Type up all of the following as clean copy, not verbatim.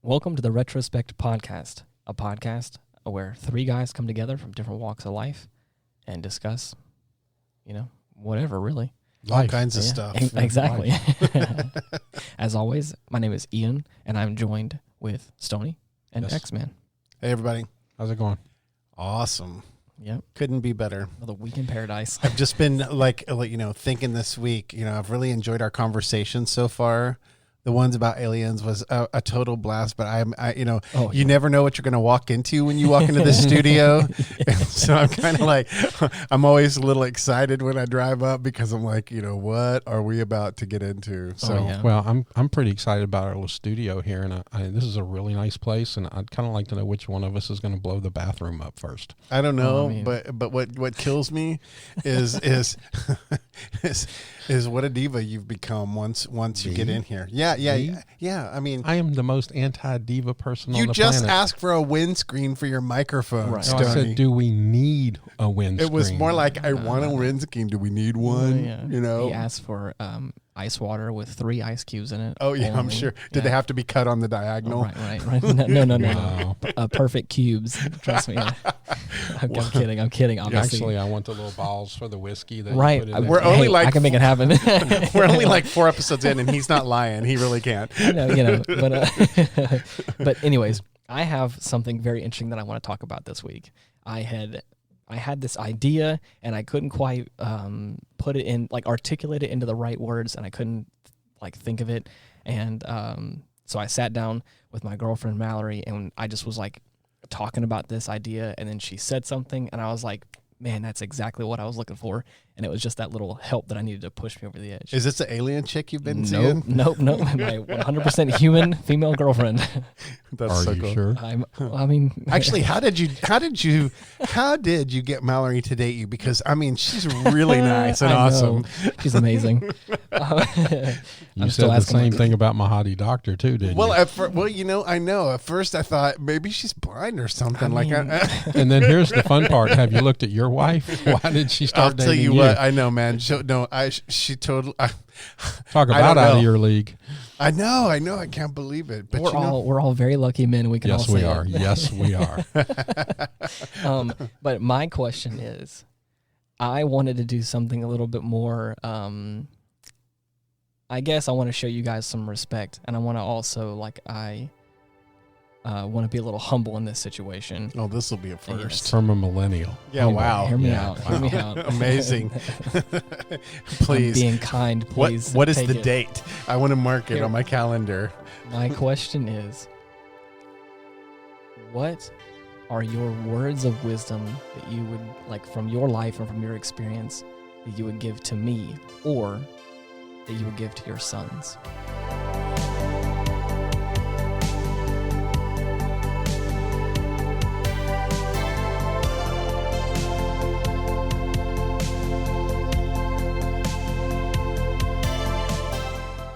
Welcome to the Retrospect podcast, a podcast where three guys come together from different walks of life and discuss, whatever, really. All kinds of stuff. Exactly. As always, my name is Ian, and I'm joined with Stoney and X-Man. Hey, everybody. How's it going? Awesome. Yep. Couldn't be better. Another week in paradise. I've just been thinking this week, I've really enjoyed our conversations so far. The ones about aliens was a total blast, but you never know what you're going to walk into when you walk into the studio. Yeah. So I'm kind of like, I'm always a little excited when I drive up because I'm like, what are we about to get into? So, Well, I'm pretty excited about our little studio here, and this is a really nice place, and I'd kind of like to know which one of us is going to blow the bathroom up first. I don't know, but what kills me is is what a diva you've become once you get in here. Yeah. I mean, I am the most anti-diva person on the planet. You just asked for a windscreen for your microphone. Right. No, I said, do we need a windscreen? It was more like, I want a windscreen. Do we need one? Yeah. He asked for ice water with 3 ice cubes in it. Oh, yeah, only. I'm sure. Did they have to be cut on the diagonal? Right. No. Wow. Perfect cubes. Trust me. I'm kidding. Obviously. Actually, I want the little balls for the whiskey. That right. You put in We're there. only like I can make it happen. We're only like 4 episodes in, and he's not lying. He really can't. But anyways, I have something very interesting that I want to talk about this week. I had this idea, and I couldn't quite put it in, articulate it into the right words, and I couldn't think of it. And so I sat down with my girlfriend Mallory, and I just was talking about this idea, and then she said something, and I was like, man, that's exactly what I was looking for. And it was just that little help that I needed to push me over the edge. Is this the alien chick you've been seeing? Nope. My 100% human female girlfriend. That's Are so you cool. sure? Actually, how did you get Mallory to date you? Because she's really nice and awesome. She's amazing. You said the same thing about my hottie doctor too, didn't you? I know. At first, I thought maybe she's blind or something. And then here's the fun part: have you looked at your wife? Why did she start dating you? I'll tell you what. I know, man. She totally. Talk about out of your league. I know. I can't believe it. But we're all very lucky men. We can all say it. Yes, we are. But my question is, I wanted to do something a little bit more. I guess I want to show you guys some respect, and I want to also want to be a little humble in this situation. Oh, this will be a first. Yes. From a millennial. Yeah, wow. Hear me out. Amazing. Please. I'm being kind, please. What is the date? I want to mark it on my calendar. My question is, what are your words of wisdom that you would, from your life and from your experience, that you would give to me, or that you would give to your sons?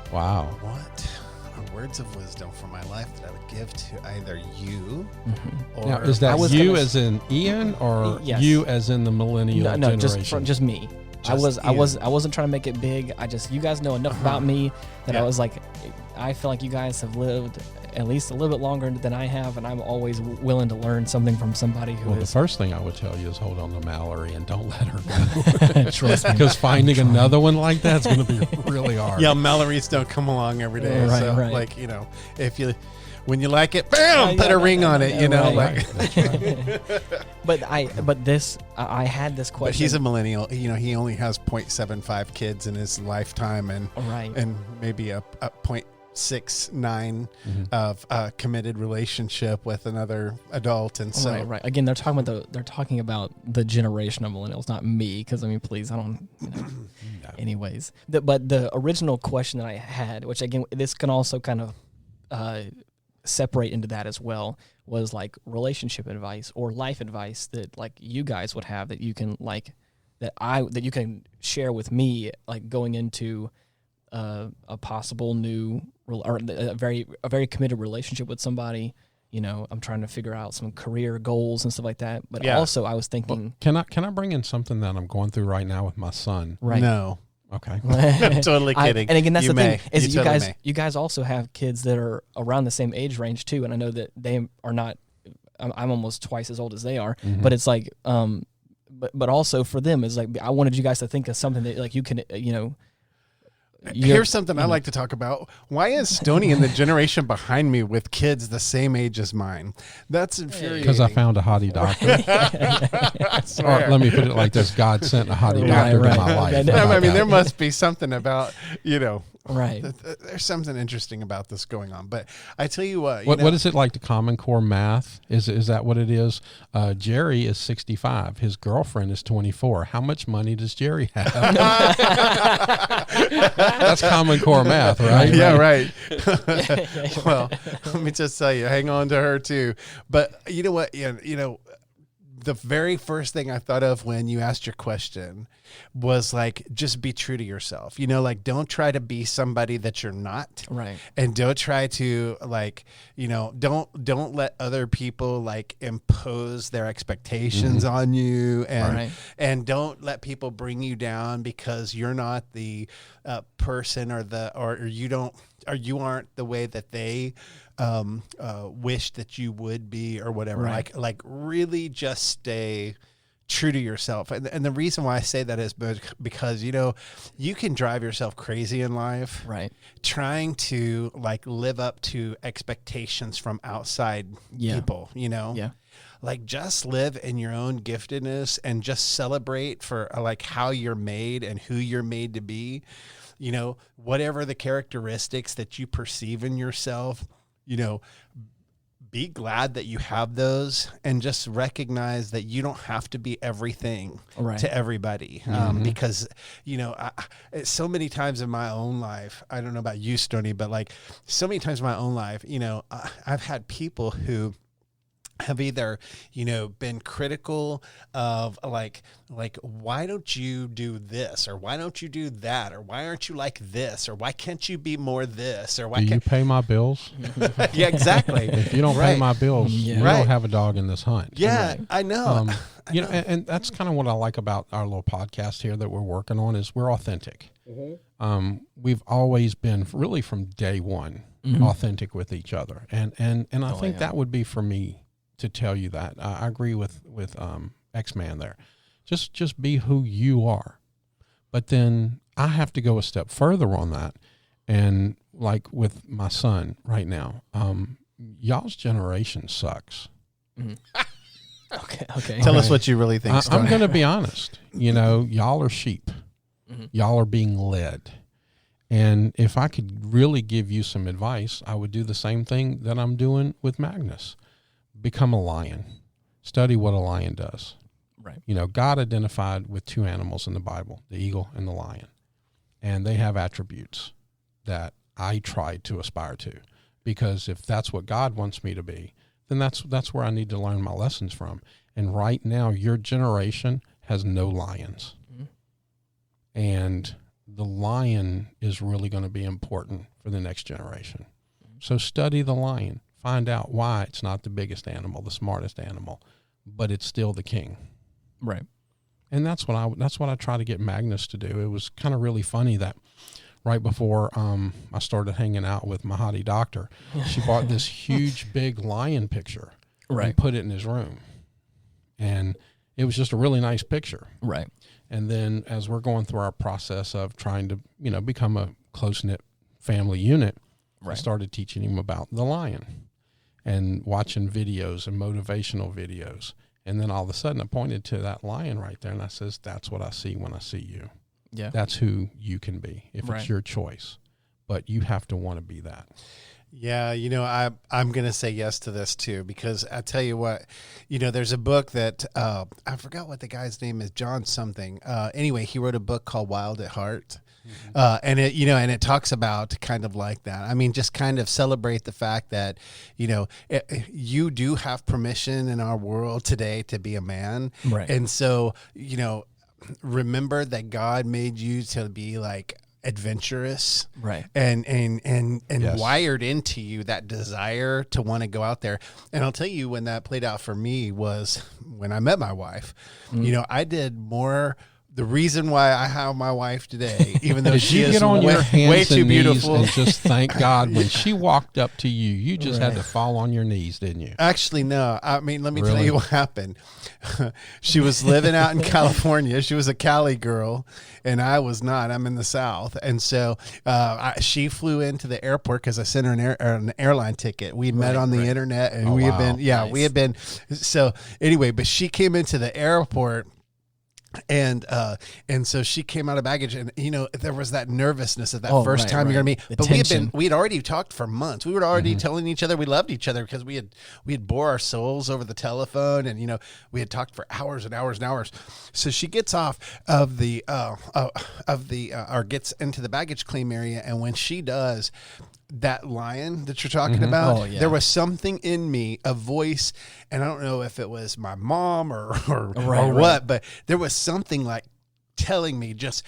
Wow. What are words of wisdom for my life that I would give to either you or... Now, is that you as in Ian, or you as in the millennial generation? just me. I wasn't trying to make it big. You guys know enough about me that I was I feel like you guys have lived at least a little bit longer than I have, and I'm always willing to learn something from somebody who is... The first thing I would tell you is hold on to Mallory and don't let her go. Trust me. Because finding another one like that's going to be really hard. Yeah, Mallory's don't come along every day. Right. If you... When you like it, bam, put a ring on it, Right. But I had this question. But he's a millennial. He only has 0.75 kids in his lifetime, and maybe a 0.69 of a committed relationship with another adult, and so right. Again, they're talking about the generation of millennials, not me. Because please, I don't. No. Anyways, but the original question that I had, which again, this can also kind of separate into that as well, was relationship advice or life advice that you guys would have that you can that you can share with me, going into a possible new or a very committed relationship with somebody. I'm trying to figure out some career goals and stuff like that. But also I was thinking, can I bring in something that I'm going through right now with my son? Right. No. Okay. I'm totally kidding. And again, that's you the thing is you you guys also have kids that are around the same age range too, and I know that they are not. I'm almost twice as old as they are, but it's like, but also for them is like I wanted you guys to think of something that like you can, Here's something I like to talk about. Why is Stoney and the generation behind me with kids the same age as mine? That's infuriating. Because I found a hottie doctor. Or let me put it like this: God sent a hottie doctor to my life. I mean, there must be something about right. There's something interesting about this going on. But I tell you what, what is it like to Common Core math? Is that what it is? Jerry is 65. His girlfriend is 24. How much money does Jerry have? That's Common Core math, right? Yeah, right. Well, let me just tell you, hang on to her too. But you know what? The very first thing I thought of when you asked your question was like, just be true to yourself. Like don't try to be somebody that you're not. Right. And don't try to don't let other people like impose their expectations on you, and don't let people bring you down because you're not the person or you aren't the way that they wish that you would be or whatever. Right. Like really just stay true to yourself. And the reason why I say that is because, you can drive yourself crazy in life, right? Trying to like live up to expectations from outside people, Yeah. Like just live in your own giftedness and just celebrate for like how you're made and who you're made to be, whatever the characteristics that you perceive in yourself, be glad that you have those and just recognize that you don't have to be everything to everybody. Because, so many times in my own life, I don't know about you, Stoney, but like so many times in my own life, I've had people who have either, been critical of like, why don't you do this? Or why don't you do that? Or why aren't you like this? Or why can't you be more this? Or why can't you pay my bills? Yeah, exactly. If you don't pay my bills, you don't have a dog in this hunt. Yeah, I know. And that's kind of what I like about our little podcast here that we're working on is we're authentic. We've always been really from day one authentic with each other. And I think that would be for me to tell you that. I agree with X-Man there. Just be who you are. But then I have to go a step further on that. And like with my son right now, y'all's generation sucks. Okay. Tell us what you really think. I'm going to be honest. Y'all are sheep. Y'all are being led. And if I could really give you some advice, I would do the same thing that I'm doing with Magnus. Become a lion. Study what a lion does. Right. God identified with two animals in the Bible, the eagle and the lion. And they have attributes that I tried to aspire to. Because if that's what God wants me to be, then that's where I need to learn my lessons from. And right now, your generation has no lions. And the lion is really going to be important for the next generation. So study the lion. Find out why it's not the biggest animal, the smartest animal, but it's still the king. Right. And that's what I try to get Magnus to do. It was kind of really funny that right before I started hanging out with my hottie doctor, she bought this huge big lion picture and put it in his room. And it was just a really nice picture. Right. And then as we're going through our process of trying to, become a close-knit family unit, I started teaching him about the lion and watching videos and motivational videos. And then all of a sudden I pointed to that lion right there and I says, that's what I see when I see you. Yeah. That's who you can be if it's your choice. But you have to want to be that. Yeah, I'm going to say yes to this too, because I tell you what, there's a book that I forgot what the guy's name is, John something. Anyway, he wrote a book called Wild at Heart. And it talks about kind of like that. I mean, just kind of celebrate the fact that, you do have permission in our world today to be a man. Right. And so, remember that God made you to be like adventurous, right? And yes. wired into you that desire to want to go out there. And I'll tell you when that played out for me was when I met my wife. I did more the reason why I have my wife today, even though Did she you is get on your hands way and too knees beautiful, and just thank God when she walked up to you, you just had to fall on your knees, didn't you? Actually, no. I mean, let me tell Really? you what happened. She was living out in California. She was a Cali girl, and I was not. I'm in the South. And so she flew into the airport because I sent her an airline ticket. We met on the internet, and we had been, Nice. we had been. So anyway, but she came into the airport. And so she came out of baggage, and there was that nervousness of that first time you're gonna meet. But we'd already talked for months. We were already telling each other we loved each other because we had bore our souls over the telephone, and we had talked for hours and hours and hours. So she gets off of the or gets into the baggage claim area, and when she does, that lion that you're talking about, there was something in me, a voice, and I don't know if it was my mom or what, but there was something like telling me just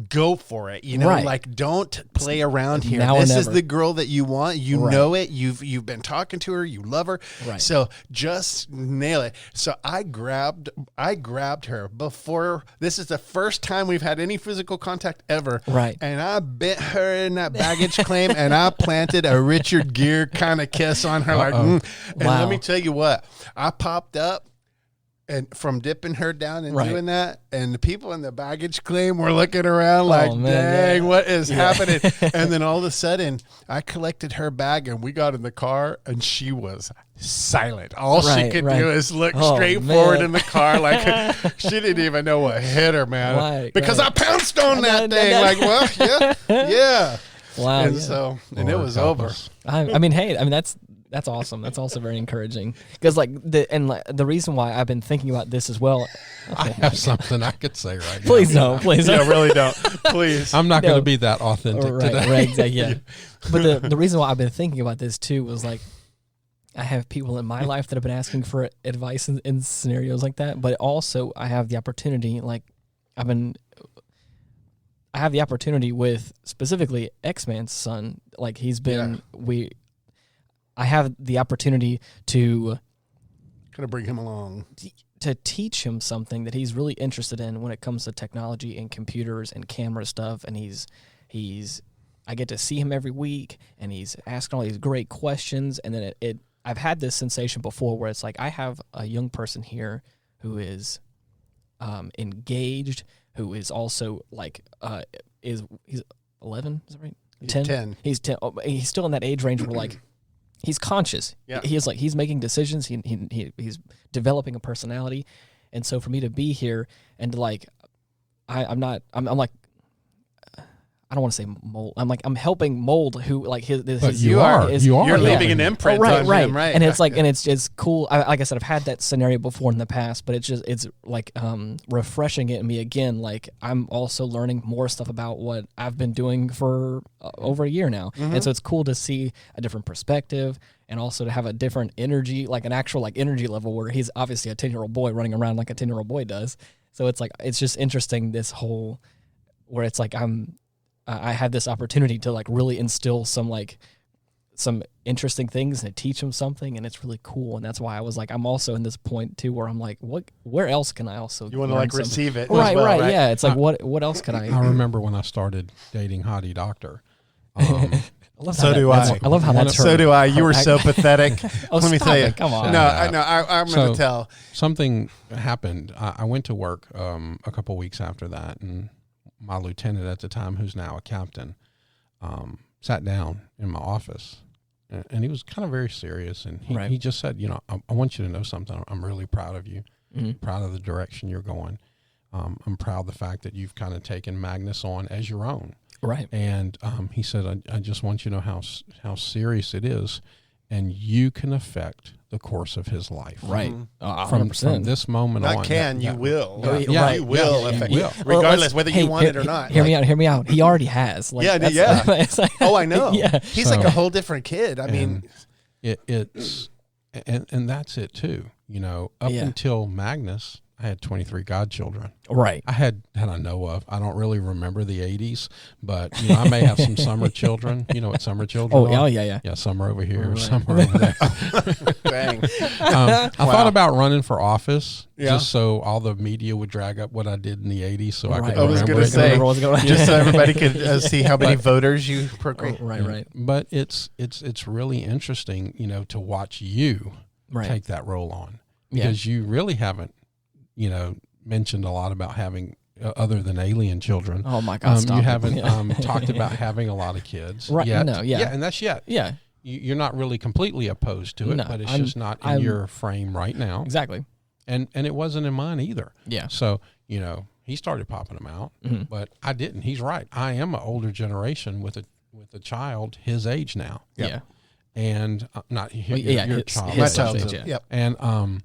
go for it, like don't play around here. This is the girl that you want. You know it. You've been talking to her. You love her. Right. So just nail it. So I grabbed her before. This is the first time we've had any physical contact ever. Right. And I bit her in that baggage claim, and I planted a Richard Gere kind of kiss on her. And let me tell you what, I popped up. And from dipping her down and doing that, and the people in the baggage claim were looking around like, dang, what is happening? And then all of a sudden, I collected her bag, and we got in the car, and she was silent. All she could do is look straight forward in the car, like she didn't even know what hit her, man. Because I pounced on that thing. Like, well, yeah. Wow. And so, and it was over. I mean, hey, that's awesome. That's also very encouraging because the reason why I've been thinking about this as well. I have something I could say right now. Please don't. Please don't. Yeah, really don't. Please. I'm not going to be that authentic today. Right, exactly, yeah. But the reason why I've been thinking about this too was like I have people in my life that have been asking for advice in scenarios like that, but also I have the opportunity, like I have the opportunity with specifically X-Man's son. Like he's been I have the opportunity to kind of bring him along, to teach him something that he's really interested in when it comes to technology and computers and camera stuff. And I get to see him every week, and he's asking all these great questions. And then I've had this sensation before where it's like I have a young person here who is engaged, who is also like he's 11, is that right? 10. He's 10. He's still in that age range where like. He's conscious. Yeah. He's making decisions. He's developing a personality, and so for me to be here and to like, I'm like, I don't want to say mold. I'm helping mold who like his. You're leaving an imprint on him, right? And it's like, and it's cool. Like I said, I've had that scenario before in the past, but it's like refreshing it in me again. Like I'm also learning more stuff about what I've been doing for over a year now, and so it's cool to see a different perspective and also to have a different energy, like an actual like energy level where he's obviously a 10-year-old boy running around like a 10-year-old boy does. So it's like it's just interesting this whole where it's like I had this opportunity to like really instill some interesting things and teach them something, and it's really cool. And that's why I was like, I'm also in this point too, where I'm like, where else can I also? You want to like receive it, right? Yeah, it's like what else can I? I remember when I started dating Hottie Doctor. I love how that's. So do I. You were so pathetic. Let me tell you. Come on. No, I'm going to tell. Something happened. I went to work a couple weeks after that, and my lieutenant at the time, who's now a captain, sat down in my office, and he was kind of very serious. And he just said, I want you to know something. I'm really proud of you, proud of the direction you're going. I'm proud of the fact that you've kind of taken Magnus on as your own. Right. And he said, I just want you to know how serious it is, and you can affect the course of his life. Right. From this moment on. You will. You will. Regardless whether you want it or not. Hear me out. He already has. Like, Oh, I know. Yeah. He's like a whole different kid. I mean. It's, and that's it too. Up until Magnus, I had 23 godchildren. Right. I had that I know of. I don't really remember the 80s, but I may have some summer children. You know what summer children are? Oh, yeah. Yeah, some are over here, Right. some are over there. Dang. I thought about running for office Yeah. just so all the media would drag up what I did in the 80s so I could Right. I was remember going to it. say, Remember what's going on. just so everybody could see how many voters you procreate. Right. But it's really interesting, to watch you Right. take that role on Yeah. because you really haven't, mentioned a lot about having other than alien children. Oh my God! Stop you it. haven't Yeah. Talked about having a lot of kids, Right, Yet. no, yeah. And that's yet. Yeah. You're not really completely opposed to it, No, but it's I'm- just not in I'm- your frame right now. Exactly. And it wasn't in mine either. Yeah. So he started popping them out, Mhm. but I didn't. He's right. I am an older generation with a child his age now, Yep. Yeah. and not your, Well, yeah, your his- child. his My but- son's child's age, a- yeah. Yep. And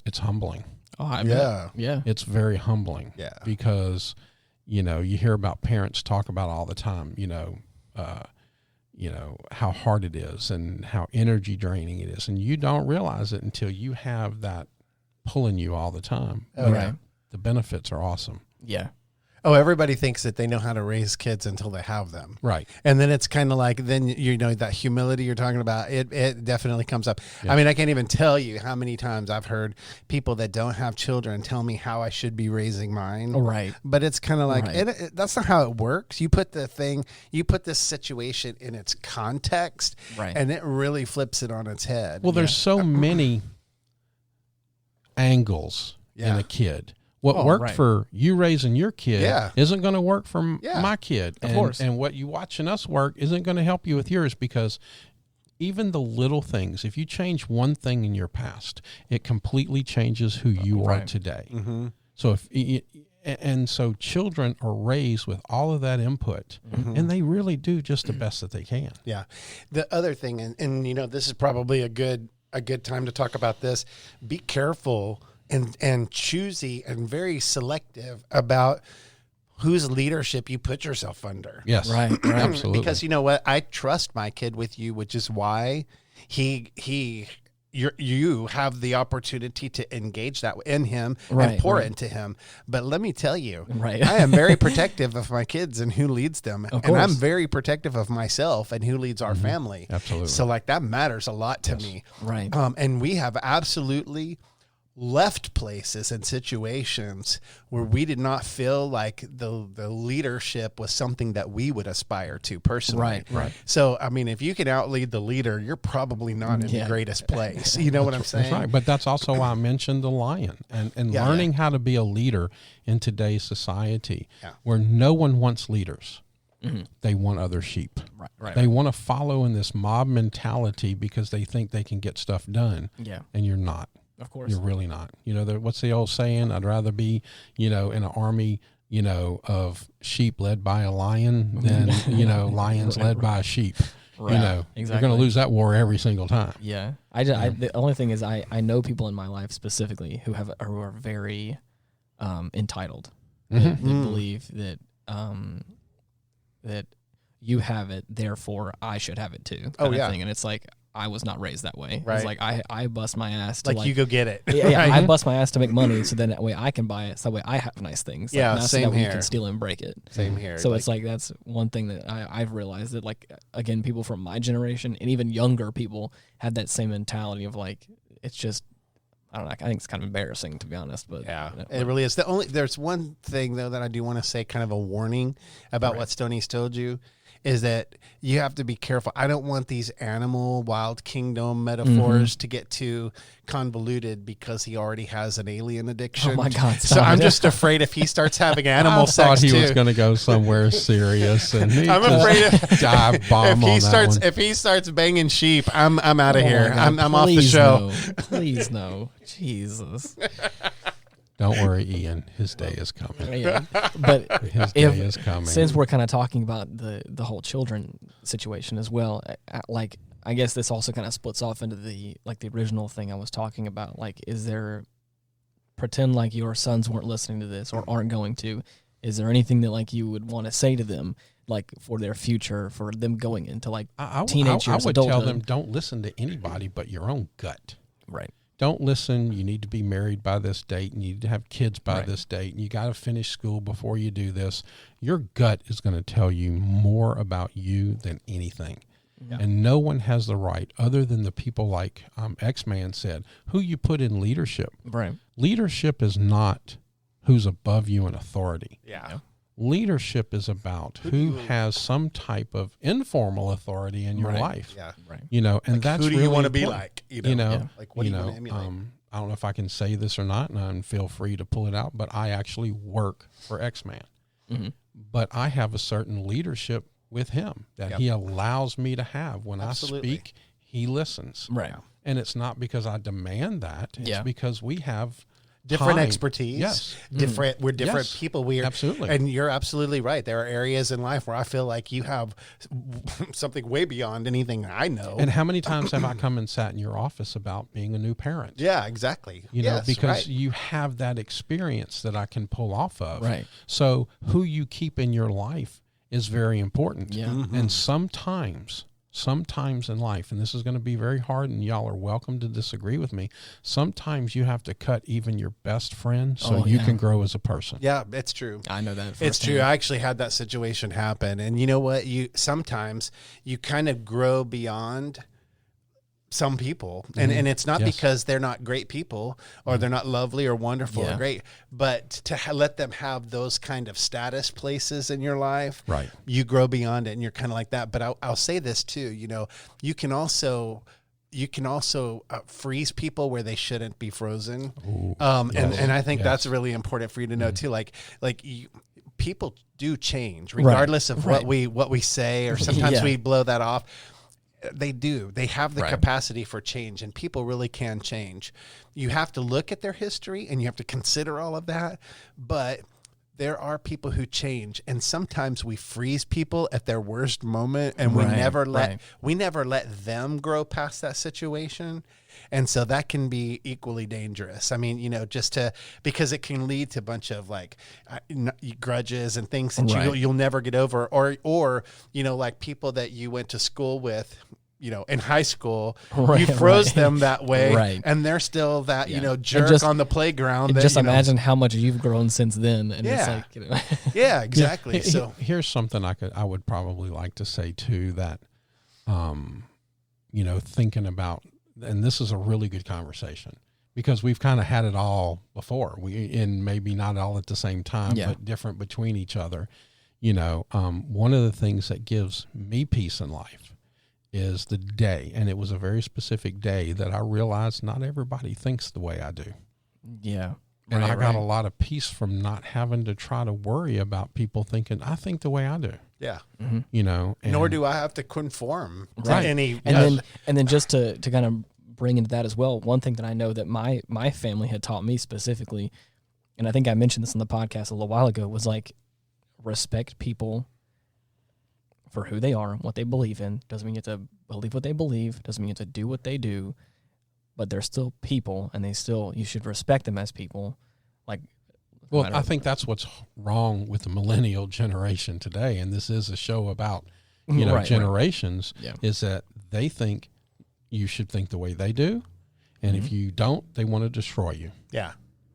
it's humbling. Oh, I Yeah. bet. Yeah. It's very humbling. Yeah. Because you hear about parents talk about all the time. How hard it is and how energy draining it is, and you don't realize it until you have that pulling you all the time. Oh, Right. The benefits are awesome. Yeah. Oh, everybody thinks that they know how to raise kids until they have them. Right. And then it's kind of like, then, that humility you're talking about, it definitely comes up. Yeah. I mean, I can't even tell you how many times I've heard people that don't have children tell me how I should be raising mine. Right. But it's kind of like, Right. that's not how it works. You put this situation in its context, Right. and it really flips it on its head. Well, there's so many angles in Yeah. a kid. What Oh, worked right. for you raising your kid Yeah. isn't going to work for Yeah. my kid. Of course. And what you watching us work isn't going to help you with yours, because even the little things, if you change one thing in your past, it completely changes who you are Right. today. Mm-hmm. So so children are raised with all of that input, and they really do just the best that they can. Yeah. The other thing, and this is probably a good time to talk about this. Be careful and choosy and very selective about whose leadership you put yourself under. Yes, Right. absolutely. Because you know what? I trust my kid with you, which is why you have the opportunity to engage that in him Right, and pour right. into him. But let me tell you, Right. I am very protective of my kids and who leads them. Of And I'm course. very protective of myself and who leads our family. Absolutely. So like that matters a lot to me. Right. And we have absolutely left places and situations where we did not feel like the leadership was something that we would aspire to personally. Right. So, I mean, if you can outlead the leader, you're probably not in the Yeah. greatest place. You know what I'm saying? That's right. But that's also why I mentioned the lion and Yeah. learning how to be a leader in today's society, Yeah. where no one wants leaders. They want other sheep. Right. They want to follow in this mob mentality because they think they can get stuff done, Yeah. and you're not. Of course. You're really not. What's the old saying? I'd rather be, in an army, of sheep led by a lion than, lions led by a sheep. Right. You're Exactly. going to lose that war every single time. Yeah. The only thing is I know people in my life specifically who are very entitled. That believe that that you have it, therefore I should have it too. Oh, kind of yeah. thing. And it's like I was not raised that way. Right. It's like I bust my ass to Like, you go get it. yeah, Right? I bust my ass to make money, so then that way I can buy it. So that way I have nice things. Yeah, not so same that way you here. can steal and break it. Same here. So it's like that's one thing that I've realized that, like, again, people from my generation and even younger people had that same mentality of like, it's just, I don't know. I think it's kind of embarrassing, to be honest. But yeah, it really is. There's one thing though that I do want to say, kind of a warning about what Stoney's told you, is that you have to be careful. I don't want these animal wild kingdom metaphors to get too convoluted because he already has an alien addiction. Oh my God! So stop I'm it. just afraid if he starts having animal I thought sex he was too. going to go somewhere serious, and he I'm just afraid dive bomb on that one. if he starts banging sheep, I'm out of Oh my here. God, I'm off the please show. No. Please no. Jesus. Don't worry, Ian. His day is coming. Yeah. But His day is coming. since we're kind of talking about the whole children situation as well, like, I guess this also kind of splits off into the original thing I was talking about. Like, is there, pretend like your sons weren't listening to this or aren't going to, is there anything that like you would want to say to them, like for their future, for them going into like teenage years, I would tell adulthood? them, don't listen to anybody but your own gut. Right. don't listen. You need to be married by this date. And you need to have kids by Right. this date. And you got to finish school before you do this. Your gut is going to tell you more about you than anything. Yeah. And no one has the right, other than the people like X-Man said, who you put in leadership. Right. Leadership is not who's above you in authority. Yeah. Leadership is about who has some type of informal authority in your Right. life. Yeah. Right. You know, and Like, that's who do really you want to be important. like? You know, like what do you want to emulate? I don't know if I can say this or not, and feel free to pull it out, but I actually work for X-Man. Mm-hmm. But I have a certain leadership with him that he allows me to have. When Absolutely. I speak, he listens. Right. And it's not because I demand that. It's because we have different time. expertise. Yes. Different. We're different Yes. people. We are Absolutely. And you're absolutely right. There are areas in life where I feel like you have something way beyond anything I know. And how many times have I come and sat in your office about being a new parent? yeah, exactly. You know, Yes, because right. you have that experience that I can pull off of. Right. So who you keep in your life is very important. Yeah. Mm-hmm. And sometimes in life, and this is going to be very hard, and y'all are welcome to disagree with me, sometimes you have to cut even your best friend so Oh, you yeah. can grow as a person. Yeah, it's true. I know that. It's firsthand. true. I actually had that situation happen. And you know what? Sometimes you kind of grow beyond some people. And it's not Yes. because they're not great people or they're not lovely or wonderful or Yeah. great, but to let them have those kind of status places in your life, Right. you grow beyond it and you're kind of like that. But I'll say this too, you know, you can also freeze people where they shouldn't be frozen. Ooh, And I think yes. that's really important for you to know too. People do change regardless of Right. what we say, or sometimes Yeah. we blow that off. They do. They have the Right. capacity for change, and people really can change. You have to look at their history and you have to consider all of that. But there are people who change, and sometimes we freeze people at their worst moment, and we Right, never let right. we never let them grow past that situation. And so that can be equally dangerous. I mean, you know, because it can lead to a bunch of grudges and things that Right. you'll never get over, or you know, like people that you went to school with, you know, in high school, Right, you froze right. them that way, Right. and they're still that, you Yeah. know, And jerk just- on the playground. And that, just you know- imagine how much you've grown since then. And it's Yeah. like, you know, Yeah, exactly. He- So here's something I would probably like to say too, that, you know, thinking about, and this is a really good conversation because we've kind of had it all before, and maybe not all at the same time, Yeah. but different between each other. You know, one of the things that gives me peace in life is the day, and it was a very specific day that I realized not everybody thinks the way I do. yeah. And Right, I got right. a lot of peace from not having to try to worry about people thinking I think the way I do. yeah, You know, and nor do I have to conform to Right. any. And then just to kind of bring into that as well, one thing that I know that my family had taught me specifically, and I think I mentioned this on the podcast a little while ago, was like respect people for who they are, what they believe in. Doesn't mean you have to believe what they believe, doesn't mean you have to do what they do, but they're still people, and you should respect them as people. Like, well, matter- I think that's what's wrong with the millennial generation today, and this is a show about Right, generations. Yeah. Is that they think you should think the way they do, and if you don't, they want to destroy you. Yeah,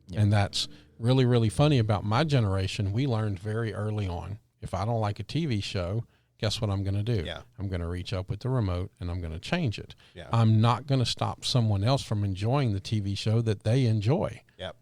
Yeah. And that's really, really funny about my generation. We learned very early on, if I don't like a TV show, guess what I'm going to do? Yeah. I'm going to reach up with the remote and I'm going to change it. Yeah. I'm not going to stop someone else from enjoying the TV show that they enjoy. yep.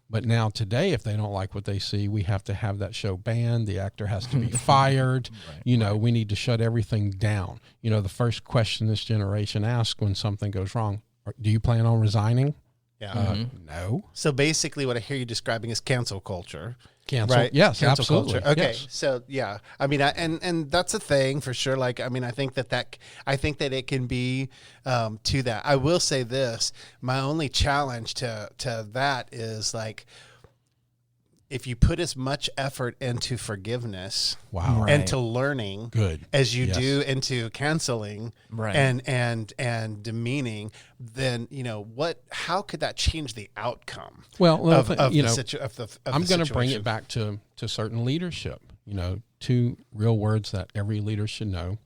But now today, if they don't like what they see, we have to have that show banned. The actor has to be fired. Right, We need to shut everything down. You know, the first question this generation asks when something goes wrong, do you plan on resigning? Yeah. No. So basically, what I hear you describing is cancel culture. Cancel. Right. Yes, Cancel absolutely. culture. Okay. Yes. So yeah, I mean, and that's a thing for sure. Like, I mean, I think that it can be to that. I will say this: my only challenge to that is like, if you put as much effort into forgiveness Wow. Right. and to learning Good. as you Yes. do into canceling Right. and demeaning, then you know how could that change the outcome Well, of I'm the going situation? to bring it back to certain leadership. You know, two real words that every leader should know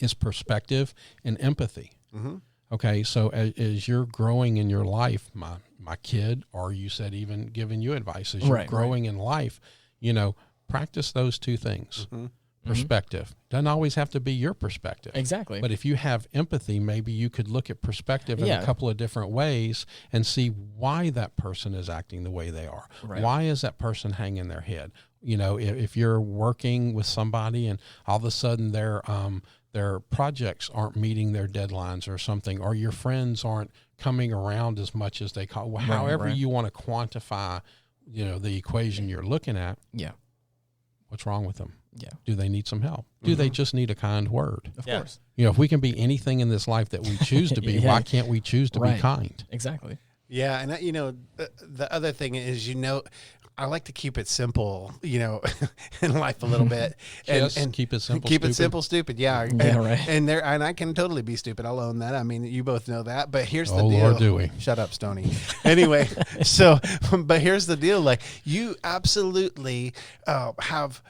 is perspective and empathy. Mm-hmm. Okay, so as you're growing in your life, my kid, or you said even giving you advice, as you're growing in life, practice those two things. Mm-hmm. Perspective. Doesn't always have to be your perspective. Exactly. But if you have empathy, maybe you could look at perspective in a couple of different ways and see why that person is acting the way they are. Right. Why is that person hanging their head? If you're working with somebody and all of a sudden their projects aren't meeting their deadlines or something, or your friends aren't coming around as much as they call. Well, however you want to quantify, the equation you're looking at. Yeah. What's wrong with them? Yeah. Do they need some help? Do they just need a kind word? Of course. If we can be anything in this life that we choose to be, why can't we choose to be kind? Exactly. Yeah. And, the other thing is, I like to keep it simple, in life a little bit. and keep it simple. Keep stupid. it simple, stupid. Yeah. Right. And I can totally be stupid. I'll own that. I mean, you both know that. But here's the deal. Oh, Lord, do we? Shut up, Stoney. Anyway, but here's the deal. Like, you absolutely have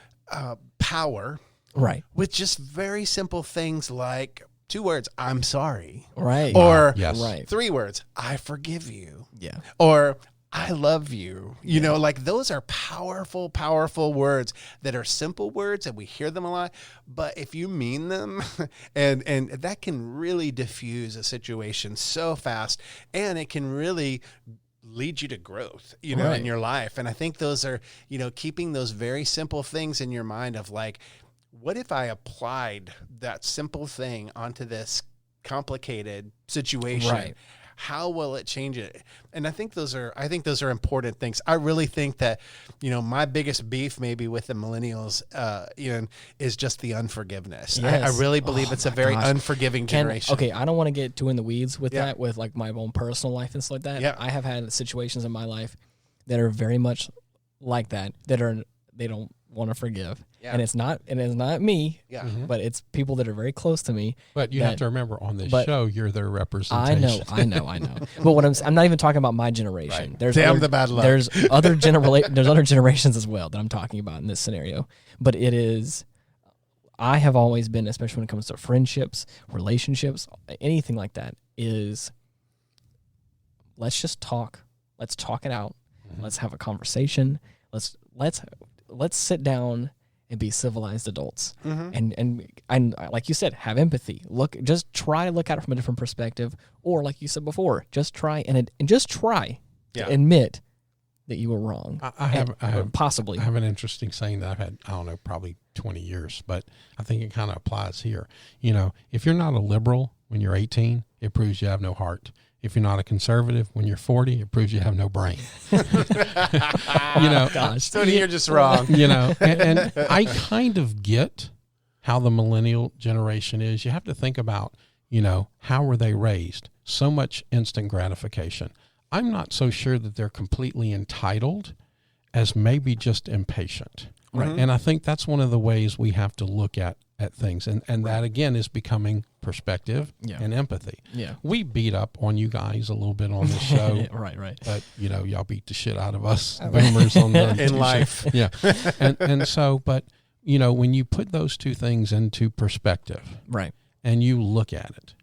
power. Right. With just very simple things like 2 words, I'm sorry. Right. Or right. 3 words, I forgive you. Yeah. Or I love you. Like those are powerful, powerful words that are simple words and we hear them a lot. But if you mean them, and that can really diffuse a situation so fast, and it can really lead you to growth, in your life. And I think those are, keeping those very simple things in your mind of like, what if I applied that simple thing onto this complicated situation? Right. How will it change it? And I think those are important things. I really think that, my biggest beef maybe with the millennials, is just the unforgiveness. Yes. I really believe it's a very unforgiving generation. Okay, I don't want to get too in the weeds with that, with like my own personal life and stuff like that. Yeah. I have had situations in my life that are very much like that, they don't want to forgive. Yeah. And it's not me, but it's people that are very close to me. But you have to remember, on this show, you're their representation. I know. But I'm not even talking about my generation. Right. There's the bad luck. There's other generations as well that I'm talking about in this scenario. But I have always been, especially when it comes to friendships, relationships, anything like that, is let's just talk. Let's talk it out. Mm-hmm. Let's have a conversation. Let's sit down and be civilized adults. Mm-hmm. And like you said, have empathy. Just try to look at it from a different perspective, or like you said before, just try and to admit that you were wrong. I have possibly. I have an interesting saying that I've had, I don't know, probably 20 years, but I think it kind of applies here. If you're not a liberal when you're 18, it proves you have no heart. If you're not a conservative when you're 40, it proves you have no brain. Gosh, Tony, you're just wrong. And I kind of get how the millennial generation is. You have to think about, how were they raised? So much instant gratification. I'm not so sure that they're completely entitled as maybe just impatient. Right. And I think that's one of the ways we have to look at things. And that, again, is becoming perspective and empathy. Yeah. We beat up on you guys a little bit on this show. Right. But, y'all beat the shit out of us boomers on the in life. Yeah. And so, but, when you put those two things into perspective. Right. And you look at it,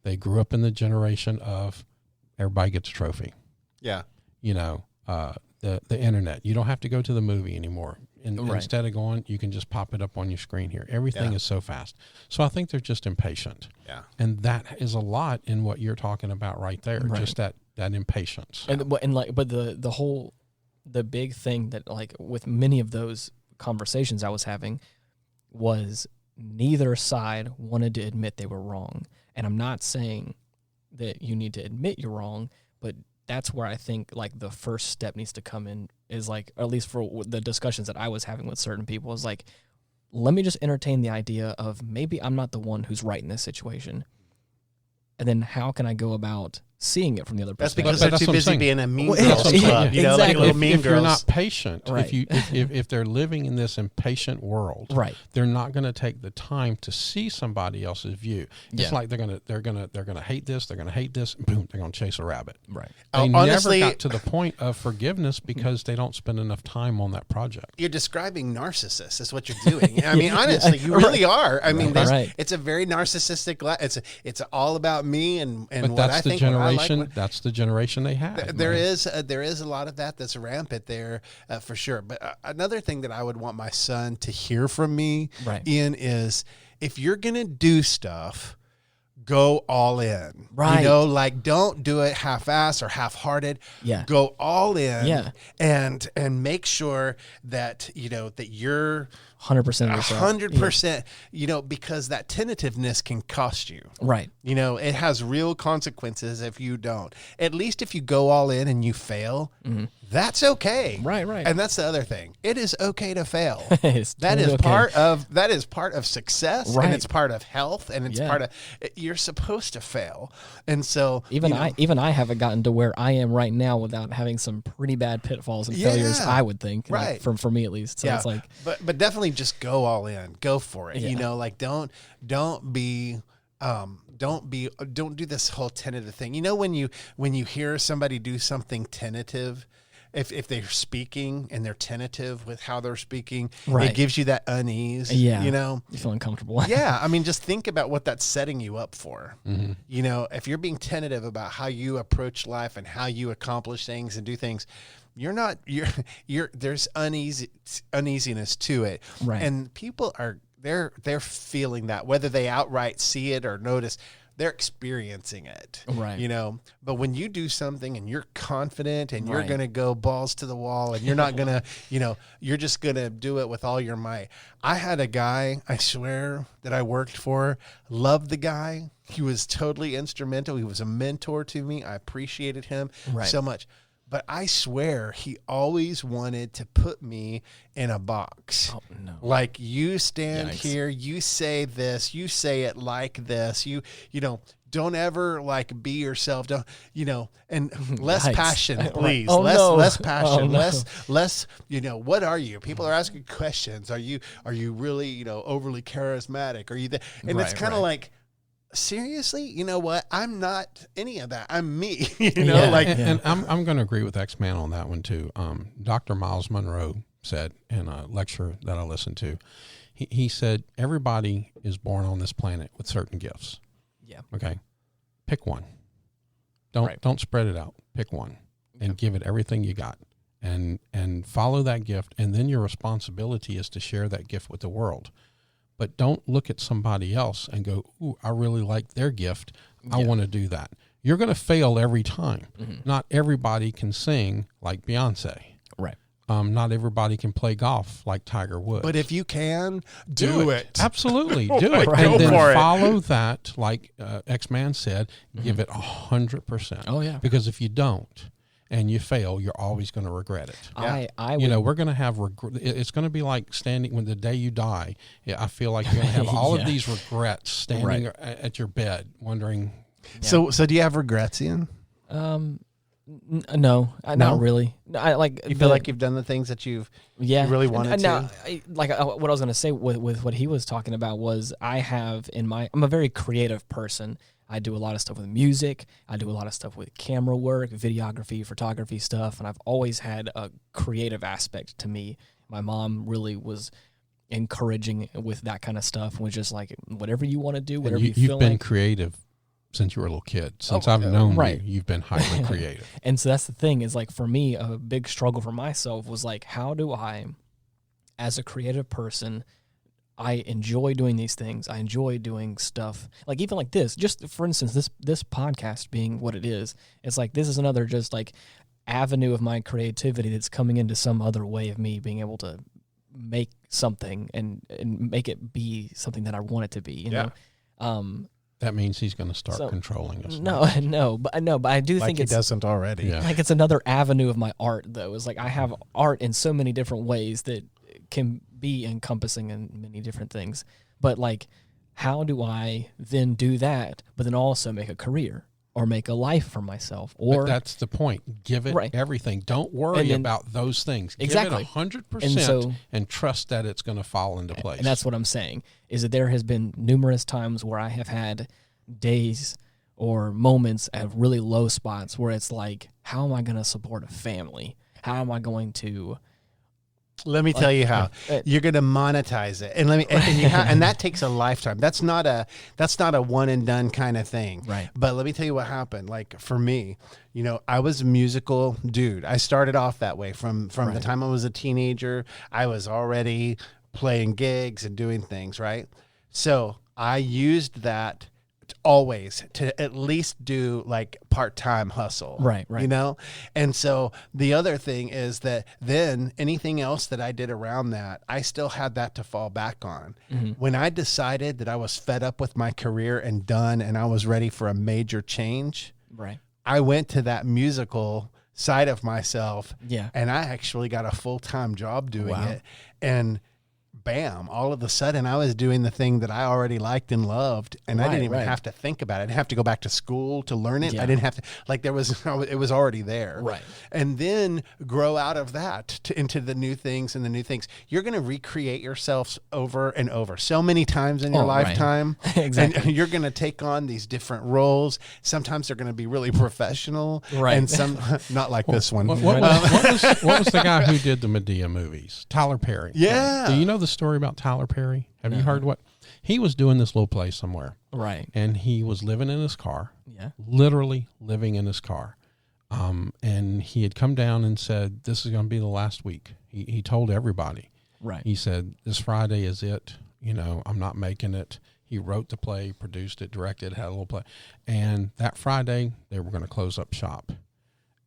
they grew up in the generation of everybody gets a trophy. Yeah. The internet. You don't have to go to the movie anymore. Instead of going, you can just pop it up on your screen here. Everything is so fast. So I think they're just impatient. Yeah. And that is a lot in what you're talking about right there. Right. Just that impatience. But the big thing that, like, with many of those conversations I was having was neither side wanted to admit they were wrong. And I'm not saying that you need to admit you're wrong, but that's where I think, like, the first step needs to come in, is like, or at least for the discussions that I was having with certain people, is like, let me just entertain the idea of maybe I'm not the one who's right in this situation. And then how can I go about seeing it from the other That's perspective. because But they're that's too what I'm busy saying. being a mean Well, girls yeah, club. You know, like exactly. little mean if you're girls. not patient, Right. if they're living in this impatient world, Right. they're not going to take the time to see somebody else's view. It's Yeah. like they're gonna hate this, they're gonna hate this, and boom, they're gonna chase a rabbit. Right. They Honestly, never got to the point of forgiveness because they don't spend enough time on that project. you're describing narcissists. Is what you're doing. I mean, honestly, you really are. I mean, it's a very narcissistic. It's all about me and But what that's I the think. generation. What I like, That's the generation they have. There is a lot of that's rampant there for sure. But another thing that I would want my son to hear from me, Ian, is if you're gonna do stuff, go all in. Right. You know, like don't do it half-ass or half-hearted. Yeah. Go all in. Yeah. And make sure that that you're 100% 100%. You know, because that tentativeness can cost you. Right. You know, it has real consequences if you don't. At least if you go all in and you fail, that's okay. Right. And that's the other thing. It is okay to fail. It's That totally is part of success, Right. and it's part of health, and it's part of you're supposed to fail. And so Even I haven't gotten to where I am right now without having some pretty bad pitfalls and failures, I would think. Right. Like, for me at least. So it's like, but definitely just go all in. Go for it. Yeah. You know, like don't do this whole tentative thing. You know, when you hear somebody do something tentative, if they're speaking and they're tentative with how they're speaking, it gives you that unease. Yeah. You know, you feel uncomfortable. yeah. I mean, just think about what that's setting you up for. Mm-hmm. You know, if you're being tentative about how you approach life and how you accomplish things and do things, there's uneasiness to it. Right. And people they're feeling that, whether they outright see it or notice, they're experiencing it. Right. You know, but when you do something and you're confident and you're going to go balls to the wall and you're not going to, you're just going to do it with all your might. I had a guy, I swear, that I worked for, loved the guy. He was totally instrumental. He was a mentor to me. I appreciated him so much. But I swear he always wanted to put me in a box. Oh, no. Like, you stand here, you say this, you say it like this, you don't ever like be yourself. Don't, and less passion, please. Oh, less passion, Oh, no. less, what are you? People are asking questions. Are you really, overly charismatic? Are you there? And it's kind of like, seriously, you know what? I'm not any of that. I'm me. And I'm going to agree with X-Man on that one too. Dr. Miles Monroe said in a lecture that I listened to, he said everybody is born on this planet with certain gifts. Yeah. Okay. Pick one. Don't spread it out. Pick one and give it everything you got, and follow that gift. And then your responsibility is to share that gift with the world. But don't look at somebody else and go, ooh, I really like their gift. I want to do that. You're going to fail every time. Mm-hmm. Not everybody can sing like Beyonce. Right. Not everybody can play golf like Tiger Woods. But if you can, do it. Absolutely. Do it. Right. And then Go for it. follow that, like X-Man said, give it 100%. Oh, yeah. Because if you don't, and you fail, you're always going to regret it. I We're going to have regret. It's going to be like standing when the day you die. I feel like you're going to have all of these regrets standing at your bed, wondering. So do you have regrets, Ian? No, not really. I like. You feel like you've done the things that you really wanted to. What I was going to say with what he was talking about was I'm a very creative person. I do a lot of stuff with music. I do a lot of stuff with camera work, videography, photography stuff, and I've always had a creative aspect to me. My mom really was encouraging with that kind of stuff, was just like, whatever you want to do, whatever you feel like. You've been creative since you were a little kid. Since I've known you, you've been highly creative. And so that's the thing is, like, for me, a big struggle for myself was like, how do I, as a creative person, I enjoy doing these things. I enjoy doing stuff like even like this. Just for instance, this podcast being what it is, it's like this is another just like avenue of my creativity that's coming into some other way of me being able to make something and make it be something that I want it to be. You know. That means he's going to start controlling us. But I do think he doesn't already. Yeah. Like it's another avenue of my art though. It's like I have art in so many different ways that can be encompassing in many different things. But like, how do I then do that, but then also make a career? or make a life for myself. But Or that's the point. Give it everything. Don't worry And then- about those things. Exactly. Give it 100% And so- and trust that it's going to fall into place. And that's what I'm saying, is that there has been numerous times where I have had days or moments at really low spots where it's like, how am I going to support a family? How am I going to... Let me tell you how you're going to monetize it, and and that takes a lifetime. That's not a one and done kind of thing. Right. But let me tell you what happened. Like for me, I was a musical dude. I started off that way from the time I was a teenager. I was already playing gigs and doing things. Right. So I used that always to at least do like part-time hustle. Right. And so the other thing is that then anything else that I did around that, I still had that to fall back on. Mm-hmm. When I decided that I was fed up with my career and done, and I was ready for a major change, Right. I went to that musical side of myself. Yeah. And I actually got a full-time job doing Wow. it. And bam, all of a sudden I was doing the thing that I already liked and loved, and I didn't even have to think about it. I didn't have to go back to school to learn it. Yeah. I didn't have to, it was already there. Right. And then grow out of that into the new things and the new things. You're going to recreate yourselves over and over so many times in your lifetime. Exactly. And you're going to take on these different roles. Sometimes they're going to be really professional. Right. And some, not like this one. What was the guy who did the Medea movies? Tyler Perry. Yeah. Do you know the story about Tyler Perry? Have you heard what? He was doing this little play somewhere. Right. And he was living in his car. Yeah. Literally living in his car. And he had come down and said, this is going to be the last week. He told everybody. Right. He said, this Friday is it. I'm not making it. He wrote the play, produced it, directed, had a little play. And that Friday, they were going to close up shop.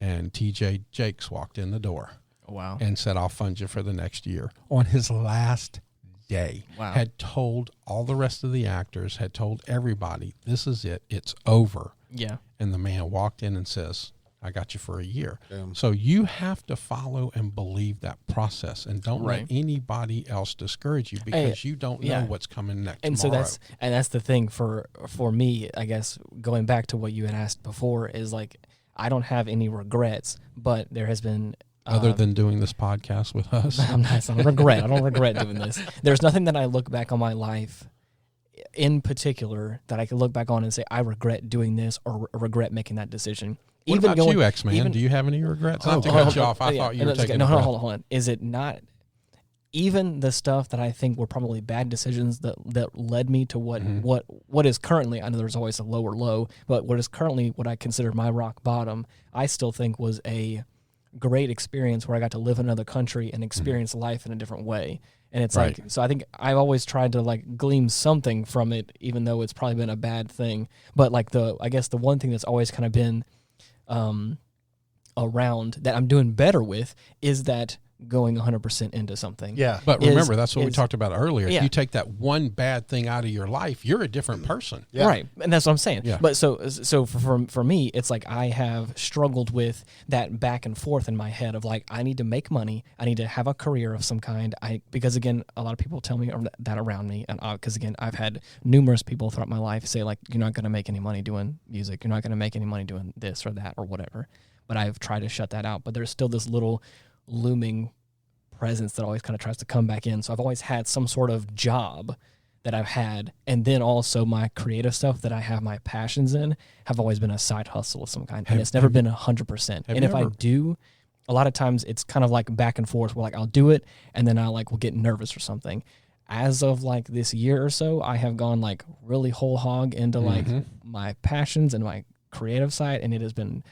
And TJ Jakes walked in the door. Wow. And said, I'll fund you for the next year. On his last day. Wow. Had told all the rest of the actors, had told everybody, this is it. It's over. Yeah. And the man walked in and says, I got you for a year. Damn. So you have to follow and believe that process, and don't Right. let anybody else discourage you, because you don't know what's coming next And tomorrow. so that's the thing for me, I guess, going back to what you had asked before, is like, I don't have any regrets, but there has been... Other than doing this podcast with us. It's not a regret. I don't regret doing this. There's nothing that I look back on my life in particular that I can look back on and say, I regret doing this or regret making that decision. What about you, X-Man? Do you have any regrets? Not to cut you off. I thought you were taking hold on. Is it not even the stuff that I think were probably bad decisions that led me to what is currently, I know there's always a lower low, but what is currently what I consider my rock bottom, I still think was a great experience where I got to live in another country and experience life in a different way. And it's like, so I think I've always tried to like glean something from it, even though it's probably been a bad thing. But like I guess the one thing that's always kind of been around that I'm doing better with is that going 100% into something. Yeah. But remember, that's what we talked about earlier. Yeah. If you take that one bad thing out of your life, you're a different person. Yeah. Right. And that's what I'm saying. Yeah. But so for me, it's like I have struggled with that back and forth in my head of like, I need to make money. I need to have a career of some kind. Because again, a lot of people tell me that around me. And because again, I've had numerous people throughout my life say like, you're not going to make any money doing music. You're not going to make any money doing this or that or whatever. But I've tried to shut that out. But there's still this little looming presence that always kind of tries to come back in. So I've always had some sort of job that I've had, and then also my creative stuff that I have my passions in have always been a side hustle of some kind, and it's never been 100%. And if I do, a lot of times it's kind of like back and forth where like I'll do it and then I like will get nervous or something. As of like this year or so, I have gone like really whole hog into like my passions and my creative side, and it has been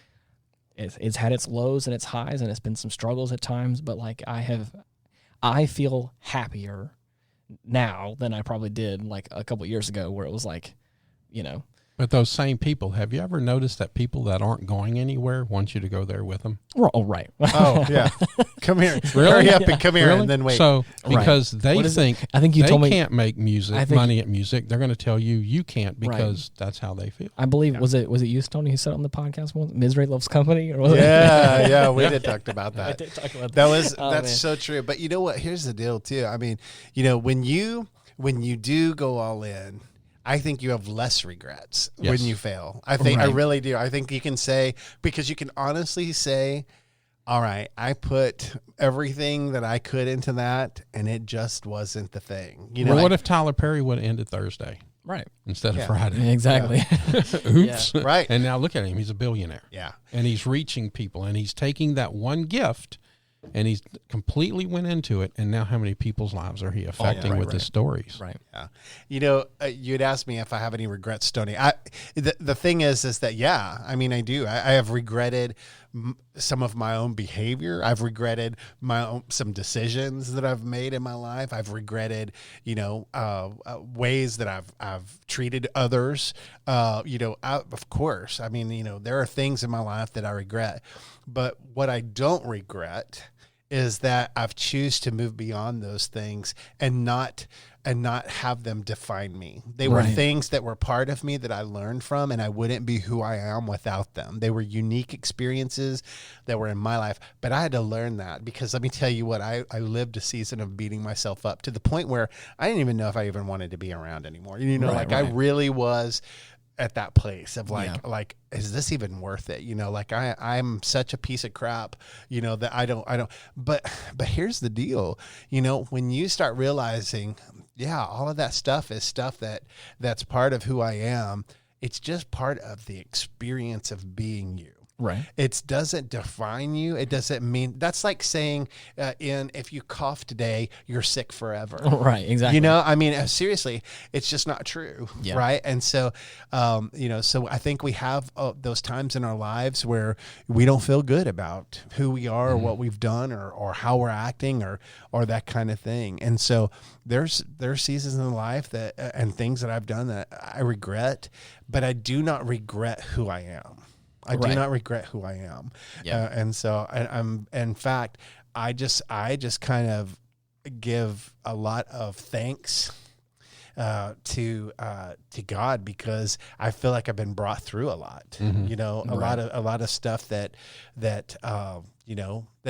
it's had its lows and its highs, and it's been some struggles at times, but like I feel happier now than I probably did like a couple years ago, where it was like, But those same people, have you ever noticed that people that aren't going anywhere want you to go there with them? Oh, right. Oh, yeah. Come here. Really? Hurry up and come here Really? and then wait. So, because they think I think you they told me can't make money at music, they're going to tell you you can't because that's how they feel. I believe, was it you, Stoney, who said on the podcast once, Misery Loves Company? Or was yeah, we did talk about that. I did talk about That's man. so true. But you know what? Here's the deal too. I mean, when you do go all in, I think you have less regrets Yes. when you fail. I think I Right. really do. I think you can say, because you can honestly say, all right, I put everything that I could into that, and it just wasn't the thing. You know, Well, what if Tyler Perry would have ended Thursday Right. instead Yeah. of Friday? Exactly. Oops. Right. And now look at him. He's a billionaire. yeah. And he's reaching people, and he's taking that one gift, and he's completely went into it. And now how many people's lives are he affecting right, with his stories? Right. Yeah. You know, you'd asked me if I have any regrets, Stoney. The thing is that, yeah, I mean, I do. I have regretted some of my own behavior. I've regretted some decisions that I've made in my life. I've regretted, ways that I've treated others. Of course, I mean, there are things in my life that I regret, but what I don't regret is that I've choose to move beyond those things and not have them define me. They were Right. things that were part of me that I learned from, and I wouldn't be who I am without them. They were unique experiences that were in my life, but I had to learn that, because let me tell you what, I lived a season of beating myself up to the point where I didn't even know if I even wanted to be around anymore. Right, I right. really was at that place of Yeah. is this even worth it? I'm such a piece of crap, that I don't, but here's the deal, when you start realizing, yeah, all of that stuff is stuff that's part of who I am. It's just part of the experience of being you. Right. It doesn't define you. It doesn't mean, that's like saying if you cough today, you're sick forever. Right. Exactly. I mean, seriously, it's just not true. Yeah. Right. And so, so I think we have those times in our lives where we don't feel good about who we are or what we've done or how we're acting or that kind of thing. And so there's seasons in life that and things that I've done that I regret, but I do not regret who I am. I do Right. not regret who I am. Yeah. And so I'm, in fact, I just kind of give a lot of thanks to God, because I feel like I've been brought through a lot, a lot of stuff that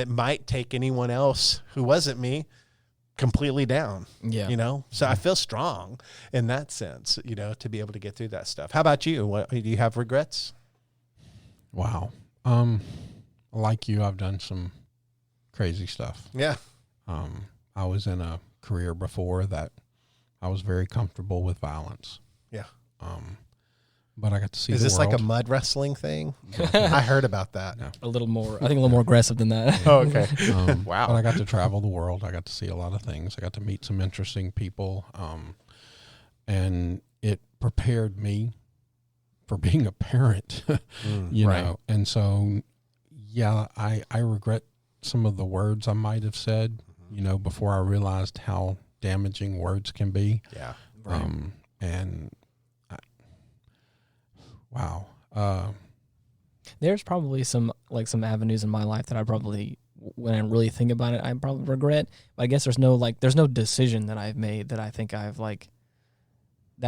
might take anyone else who wasn't me completely down. Yeah. So I feel strong in that sense, to be able to get through that stuff. How about you? Do you have regrets? Wow. Like you, I've done some crazy stuff. Yeah. I was in a career before that I was very comfortable with violence. Yeah. But I got to see Is the this world. like a mud wrestling thing? I heard about that. No. A little more aggressive than that. Oh, okay. Wow. But I got to travel the world. I got to see a lot of things. I got to meet some interesting people. And it prepared me for being a parent, you Right. know? And so, yeah, I regret some of the words I might have said, before I realized how damaging words can be. Yeah. Wow. There's probably some avenues in my life that I probably, when I really think about it, I probably regret. But I guess there's no decision that I've made that I think I've that.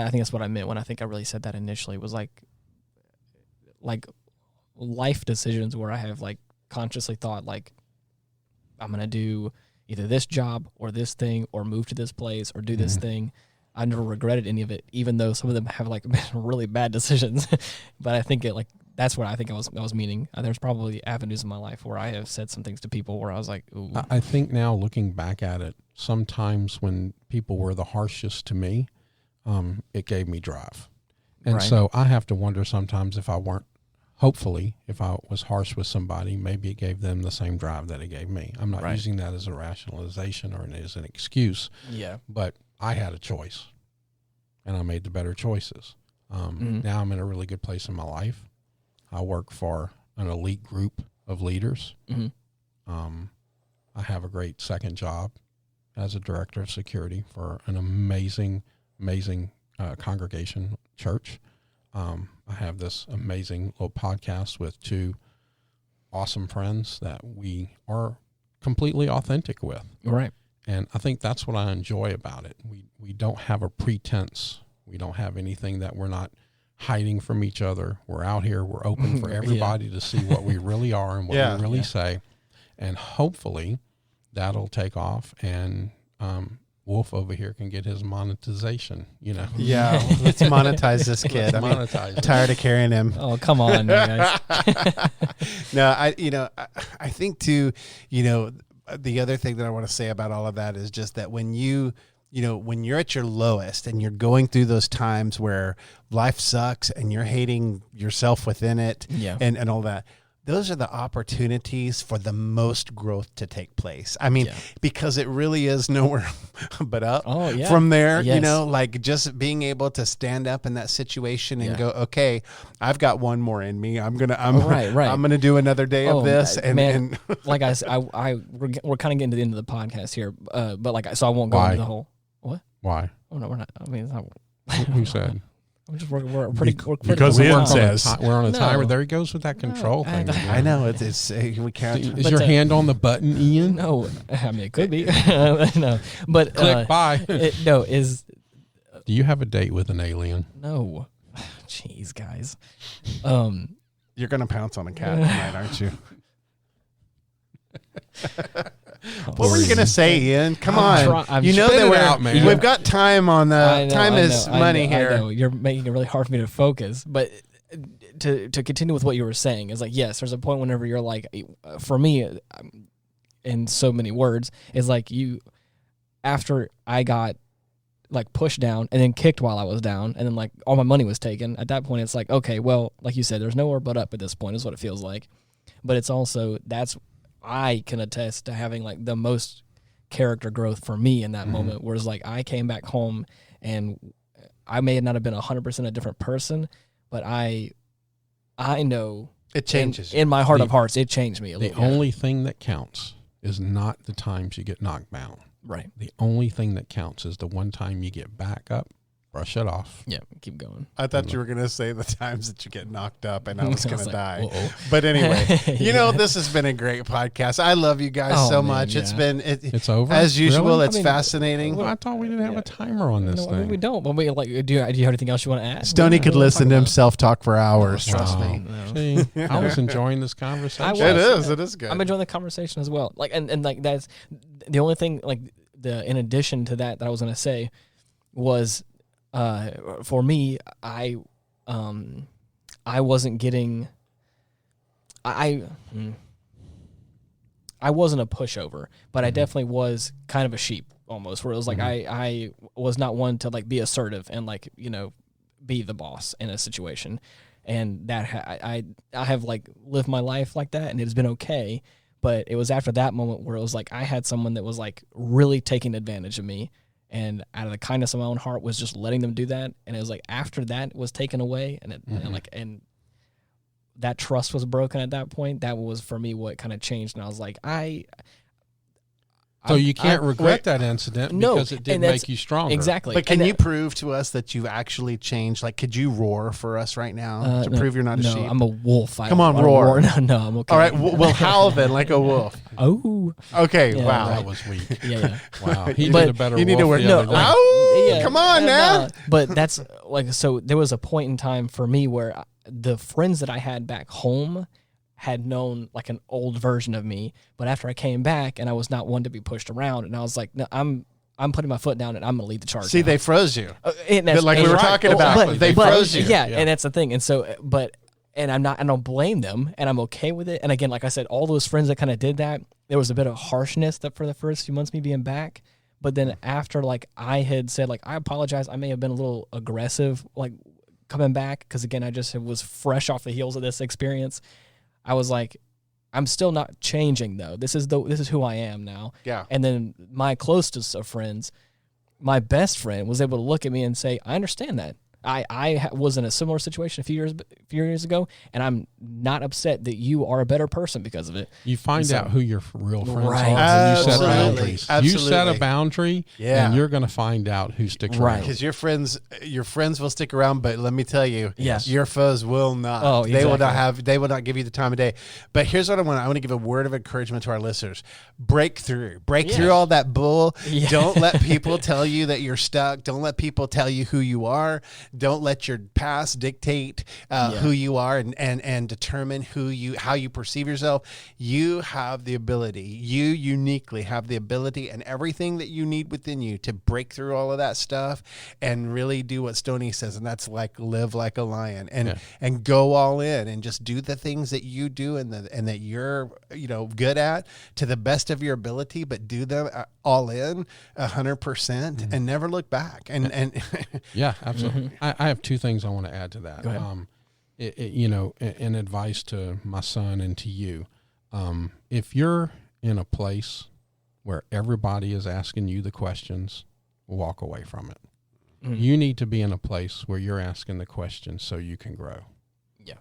I think that's what I meant when I think I really said that initially, was like life decisions where I have consciously thought I'm gonna do either this job or this thing or move to this place or do this thing. I never regretted any of it, even though some of them have been really bad decisions. But I think that's what I think I was meaning. There's probably avenues in my life where I have said some things to people where I was like, ooh. I think now, looking back at it, sometimes when people were the harshest to me, it gave me drive. And Right. so I have to wonder sometimes if I was harsh with somebody, maybe it gave them the same drive that it gave me. I'm not Right. using that as a rationalization or as an excuse, Yeah. but I had a choice and I made the better choices. Now I'm in a really good place in my life. I work for an elite group of leaders. Mhm. I have a great second job as a director of security for an amazing congregation church. I have this amazing little podcast with two awesome friends that we are completely authentic with. Right. And I think that's what I enjoy about it. We don't have a pretense. We don't have anything that we're not hiding from each other. We're out here. We're open for everybody to see what we really are and what we really say. And hopefully that'll take off and Wolf over here can get his monetization, Yeah, let's monetize this kid. I'm tired of carrying him. Oh, come on, you guys. No, I think too, the other thing that I want to say about all of that is just that when when you're at your lowest and you're going through those times where life sucks and you're hating yourself within it and all that, those are the opportunities for the most growth to take place. I mean, because it really is nowhere but up from there, like just being able to stand up in that situation and go, okay, I've got one more in me. I'm going to do another day of this. And like I said, we're kind of getting to the end of the podcast here. But so I won't go into the whole, what? Why? Oh no, we're not. I mean, it's not. Who said? We're pretty because Ian says we're on a timer. There he goes with that control thing. I know it's we can't. Is your hand on the button, Ian? No, I mean it could be. No, but click buy. Do you have a date with an alien? No. Jeez, guys. You're gonna pounce on a cat tonight, aren't you? What were you gonna say, Ian? Come on, you know that we've got time on the time is money here. I know. You're making it really hard for me to focus, but to continue with what you were saying is like, yes, there's a point whenever you're like, for me, in so many words, is like after I got like pushed down and then kicked while I was down, and then like all my money was taken. At that point, it's like, okay, well, like you said, there's nowhere but up at this point, is what it feels like. But it's also I can attest to having like the most character growth for me in that moment, whereas like I came back home and I may not have been 100% a different person, but I know it changes in my heart of hearts. It changed me a little. The only thing that counts is not the times you get knocked down. Right. The only thing that counts is the one time you get back up, brush it off. Yeah, keep going. I thought you were going to say the times that you get knocked up and I was going to die. But anyway, this has been a great podcast. I love you guys so much. Yeah. It's over. As usual, it's fascinating. Well, I thought we didn't have a timer on this thing. We don't. But do you have anything else you want to add? Stoney could listen to himself talk for hours. Trust me. See, I was enjoying this conversation. It is good. I'm enjoying the conversation as well. Like, and like that's the only thing. Like in addition to that I was going to say was. For me, I wasn't getting. I wasn't a pushover, but I definitely was kind of a sheep almost. Where it was like I was not one to like be assertive and like be the boss in a situation, and that I have like lived my life like that, and it has been okay. But it was after that moment where it was like I had someone that was like really taking advantage of me. And out of the kindness of my own heart was just letting them do that. And it was like after that was taken away and that trust was broken at that point. That was for me what kind of changed. And I was like, So you can't regret that incident because it did make you stronger. Exactly. But can you prove to us that you've actually changed? Like, could you roar for us right now to prove you're not a sheep? No, I'm a wolf. Come on, roar. No, I'm okay. All right, we'll howl then like a wolf. Oh. Okay, yeah, wow. That was weak. Yeah. Wow. He did a better you need to work. Come on now. But that's like, so there was a point in time for me where the friends that I had back home had known like an old version of me, but after I came back and I was not one to be pushed around, and I was like, no, I'm putting my foot down and I'm going to lead the charge. See, they froze you. Like we were talking about, they froze you. Yeah, and that's the thing. And so, and I don't blame them, and I'm okay with it. And again, like I said, all those friends that kind of did that, there was a bit of harshness that for the first few months me being back. But then after like I had said like, I apologize, I may have been a little aggressive like coming back, because again, I just was fresh off the heels of this experience. I was like, I'm still not changing though. This is who I am now. Yeah. And then my closest of friends, my best friend, was able to look at me and say, I understand that. I was in a similar situation a few years ago, and I'm not upset that you are a better person because of it. You find out who your real friends are Right. when you set boundaries. Absolutely. You set a boundary, and you're going to find out who sticks around. Because your friends will stick around, but let me tell you, yes, your foes will not. Oh, exactly. They will not give you the time of day. But here's what I want to give a word of encouragement to our listeners. Break through all that bull. Yeah. Don't let people tell you that you're stuck. Don't let people tell you who you are. Don't let your past dictate who you are and determine how you perceive yourself. You have the ability. You uniquely have the ability and everything that you need within you to break through all of that stuff and really do what Stoney says, and that's like live like a lion and go all in and just do the things that you do and that you're good at to the best of your ability, but do them all in 100% and never look back. And yeah, absolutely. I have two things I want to add to that. Go ahead. In advice to my son and to you, if you're in a place where everybody is asking you the questions, walk away from it. You need to be in a place where you're asking the questions so you can grow. Yeah.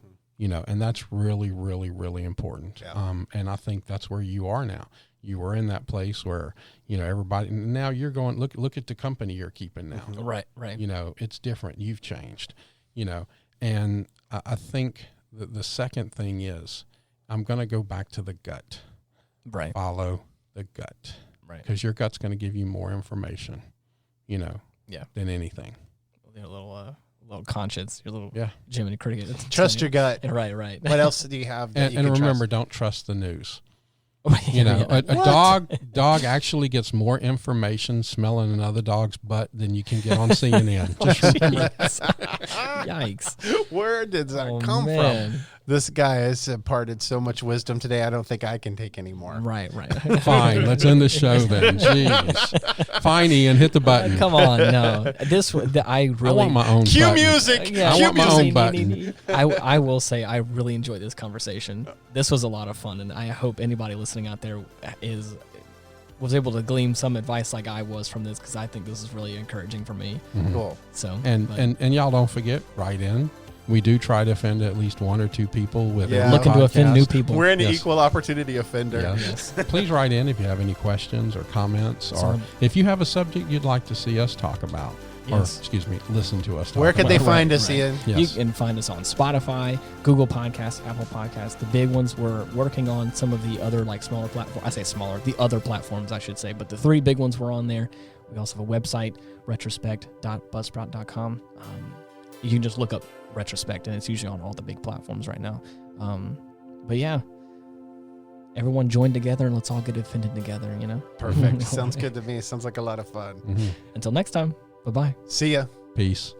And that's really, really, really important. Yeah. And I think that's where you are now. You were in that place where, everybody, now you're going, look at the company you're keeping now. Right. It's different. You've changed, and I think the second thing is I'm going to go back to the gut. Right. Follow the gut. Right. Because your gut's going to give you more information, than anything. Your little conscience, your little Jiminy Cricket. Trust your gut. Right. What else do you have? And remember, don't trust the news. A dog actually gets more information smelling another dog's butt than you can get on CNN. Just remember. Yikes. Where did that come from? This guy has imparted so much wisdom today, I don't think I can take any more. Right. Fine, let's end the show then. Jeez. Fine, Ian, hit the button. Come on, no. I want my own Cue button. music. Yeah, I want my own button. I will say I really enjoyed this conversation. This was a lot of fun, and I hope anybody listening out there was able to glean some advice like I was from this, because I think this is really encouraging for me. Mm-hmm. Cool. So and y'all don't forget, write in. We do try to offend at least one or two people with looking to offend new people. We're an equal opportunity offender. Yes. Please write in if you have any questions or comments, or if you have a subject you'd like to see us talk about. Yes. Or, listen to us talk Where can about. they find us, Ian? Yes. You can find us on Spotify, Google Podcasts, Apple Podcasts. The big ones, we're working on some of the other smaller platforms. I say smaller, the other platforms, I should say. But the three big ones were on there. We also have a website, retrospect.buzzsprout.com. You can just look up Retrospect, and it's usually on all the big platforms right now. But yeah, everyone join together and let's all get offended together, Perfect. Sounds good to me. Sounds like a lot of fun. Mm-hmm. Until next time, bye-bye. See ya. Peace.